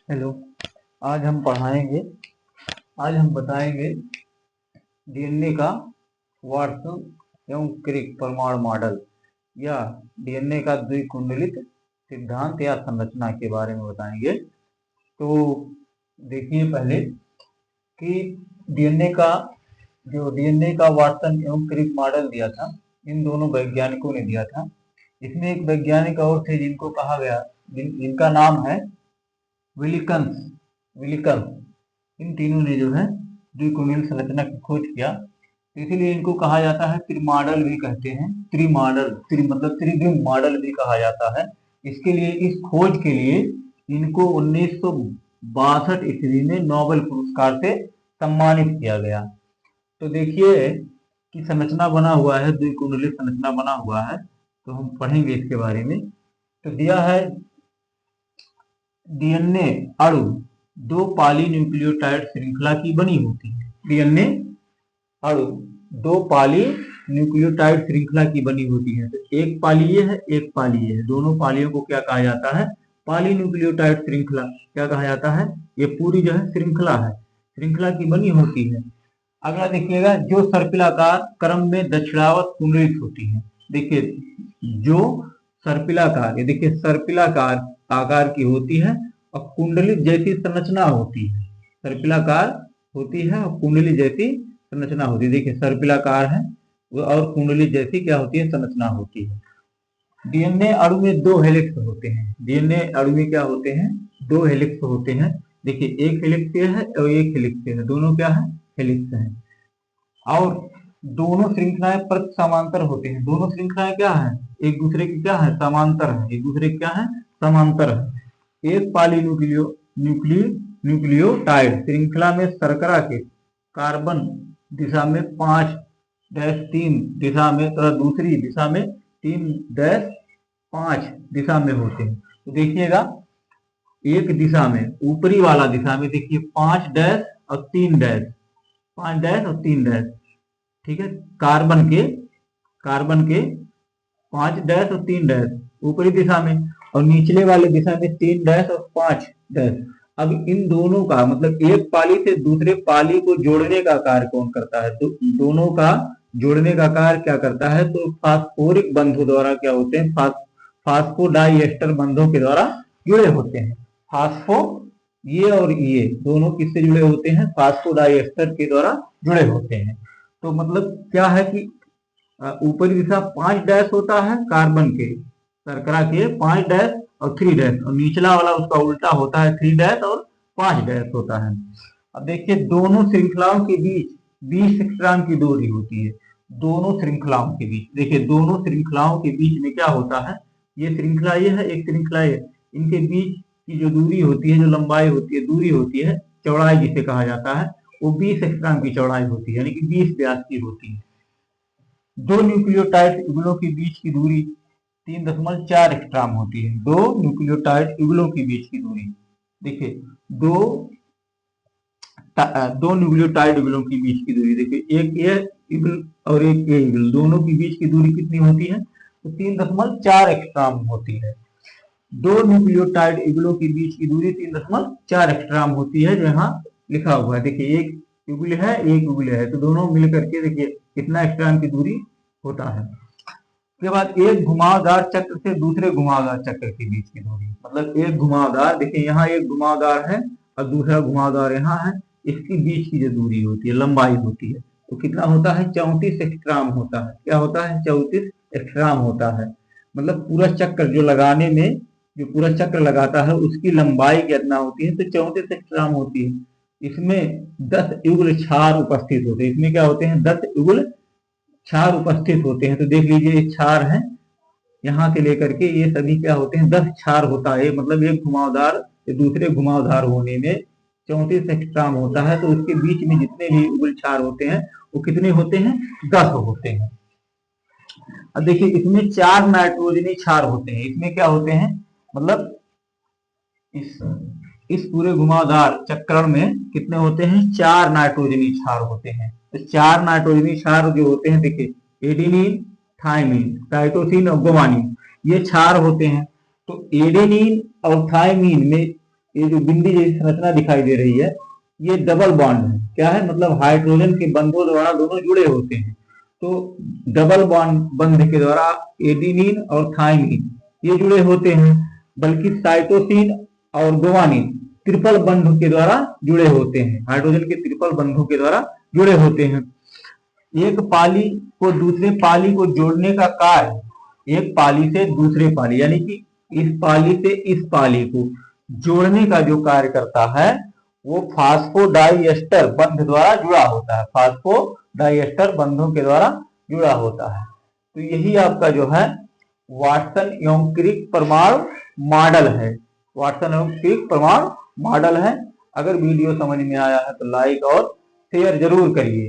Hello. आज हम पढ़ाएंगे आज हम बताएंगे डीएनए का वाटसन एवं क्रिक परमाणु मॉडल या डीएनए का द्विकुंडलित सिद्धांत या संरचना के बारे में बताएंगे। तो देखिए पहले कि डीएनए का वाटसन एवं क्रिक मॉडल दिया था, इन दोनों वैज्ञानिकों ने दिया था। इसमें एक वैज्ञानिक और थे जिनको कहा गया, जिनका नाम है विलिकन्स। इन तीनों ने जो है द्विकुंडल संरचना की खोज किया, तो इसीलिए इनको कहा जाता है त्रिमॉडल भी कहते हैं। मतलब त्रिविम मॉडल भी कहा जाता है। इसके लिए, इस खोज के लिए इनको 1962 ईस्वी में नोबेल पुरस्कार से सम्मानित किया गया। तो देखिए कि संरचना बना हुआ है, द्विकुंडलित संरचना बना हुआ है, तो हम पढ़ेंगे इसके बारे में। तो दिया है डीएनए अणु दो पॉलीन्यूक्लियोटाइड श्रृंखला की बनी होती है। डीएनए अणु दो पॉलीन्यूक्लियोटाइड श्रृंखला की बनी होती है। तो एक पाली ये है, एक पाली ये है। दोनों पालियों को क्या कहा जाता है? पॉलीन्यूक्लियोटाइड श्रृंखला क्या कहा जाता है? ये पूरी जो है श्रृंखला की बनी होती है। अगला देखिएगा, जो सर्पिलाकार क्रम में दक्षिणावर्त कुंडलित होती है। देखिए जो सर्पिलाकार, ये देखिए सर्पिलाकार आकार की होती है और कुंडली जैसी संरचना होती है। सर्पिलाकार होती है और कुंडली जैसी संरचना होती है। देखिए सर्पिलाकार है और कुंडली जैसी क्या होती है? संरचना होती है। डीएनए अणु में दो हेलिक्स होते हैं। डीएनए अणु में क्या होते हैं? दो हेलिक्स होते हैं। देखिए एक हेलिक्स ये है और एक हेलिक्स ये है, दोनों क्या है? हेलिक्स है। और दोनों श्रृंखलाएं प्रति समांतर होते हैं। दोनों श्रृंखलाएं क्या है? एक दूसरे की क्या है? समांतर है। एक दूसरे की क्या है? समांतर है। एक न्यूक्लियोटाइड श्रृंखला में शर्करा के कार्बन दिशा में 5-3 दिशा में तथा दूसरी दिशा में 3-5 दिशा में होते हैं। तो देखिएगा एक दिशा में, ऊपरी वाला दिशा में देखिए 5 और 3, 5 और 3, ठीक है। कार्बन के 5 और 3 ऊपरी दिशा में, और निचले वाले दिशा में 3 और 5। अब इन दोनों का मतलब एक पाली से दूसरे पाली को जोड़ने का कार्य कौन करता है? तो दोनों का जोड़ने का कार्य क्या करता है? तो फास्फोरिक बंधों द्वारा क्या होते हैं? फास्फोडाइएस्टर बंधों के द्वारा जुड़े होते हैं। फास्फो ये और ये दोनों किससे जुड़े होते हैं? फास्फोडाइएस्टर के द्वारा जुड़े होते हैं। तो मतलब क्या है कि ऊपरी दिशा 5 होता है कार्बन के, शर्करा के 5 और 3, और निचला वाला उसका उल्टा होता है 3 और 5 होता है। अब देखिए दोनों श्रृंखलाओं के बीच 20 एंगस्ट्रॉम की दूरी होती है। दोनों श्रृंखलाओं के बीच, देखिए दोनों श्रृंखलाओं के बीच में क्या होता है? ये श्रृंखला ये है, एक श्रृंखला ये, इनके बीच की जो दूरी होती है, जो लंबाई होती है, दूरी होती है, चौड़ाई जिसे कहा जाता है, वो 20 एंगस्ट्रॉम की चौड़ाई होती है, यानी कि 20 व्यास की होती है। दो न्यूक्लियोटाइड युगलों के बीच की दूरी 3.4 एंगस्ट्रॉम होती है। दो न्यूक्लियोटाइड युगलों के बीच की दूरी, देखिए दो न्यूक्लियोटाइड युगलों के बीच की दूरी, देखिए एक ए युगल और एक ए युगल, दोनों के बीच की दूरी कितनी होती है? तो 3.4 एंगस्ट्रॉम होती है। दो न्यूक्लियोटाइड युगलों के बीच की दूरी 3.4 एंगस्ट्रॉम होती है, जो यहाँ लिखा हुआ है। देखिए एक युगल है, एक युगल है, तो दोनों मिलकर के देखिए कितना एंगस्ट्रॉम की दूरी होता है। उसके बाद एक घुमावदार चक्र से दूसरे घुमावदार चक्र के बीच की दूरी, मतलब एक घुमावदार, देखिए यहाँ एक घुमावदार है और दूसरा घुमावदार यहाँ है, इसके बीच की जो दूरी होती है, लंबाई होती है, तो कितना होता है? 34 एंगस्ट्रॉम होता है। क्या होता है? 34 एंगस्ट्रॉम होता है। मतलब पूरा चक्र जो लगाने में, जो पूरा चक्र लगाता है उसकी लंबाई कितना होती है? तो 34 एंगस्ट्रॉम होती है। इसमें 10 युगल क्षार उपस्थित होते हैं। इसमें क्या होते हैं? 10 युगल क्षार उपस्थित होते हैं। तो देख लीजिए ये क्षार है, यहाँ से लेकर के ये सभी क्या होते हैं? 10 क्षार होता है। मतलब एक घुमावदार दूसरे घुमावदार होने में 34 एंगस्ट्रॉम होता है। तो उसके बीच में जितने भी युगल क्षार होते हैं वो कितने होते हैं? 10 होते हैं। अब देखिए इसमें 4 नाइट्रोजनी क्षार होते हैं। इसमें क्या होते हैं? मतलब इस पूरे घुमावदार चक्रण में कितने होते हैं? 4 नाइट्रोजनी क्षार होते हैं। तो 4 नाइट्रोजनी क्षार जो होते हैं, देखिए एडेनिन, थाइमिन, साइटोसिन और गुआनिन, ये क्षार होते हैं। तो एडेनिन और थाइमिन में ये जो बिंदी जैसी संरचना दिखाई दे रही है, ये डबल बॉन्ड है। क्या है, मतलब हाइड्रोजन के बंधों द्वारा दोनों जुड़े होते हैं। तो डबल बॉन्ड बंध के द्वारा एडिनिन और थाइमिन ये जुड़े होते हैं, बल्कि साइटोसिन और गुआनिन ट्रिपल बंधों के द्वारा जुड़े होते हैं, हाइड्रोजन के ट्रिपल बंधों के द्वारा जुड़े होते हैं। एक पाली को दूसरे पाली को जोड़ने का कार्य, एक पाली से दूसरे पाली यानी कि इस पाली से इस पाली को जोड़ने का जो कार्य करता है वो फास्फोडाइएस्टर बंध द्वारा जुड़ा होता है, फास्फोडाइएस्टर बंधों के द्वारा जुड़ा होता है। तो यही आपका जो है वाटसन एवं क्रिक परमाणु मॉडल है, वाटसन एवं क्रिक परमाणु मॉडल है। अगर वीडियो समझ में आया है तो लाइक और शेयर जरूर करिए।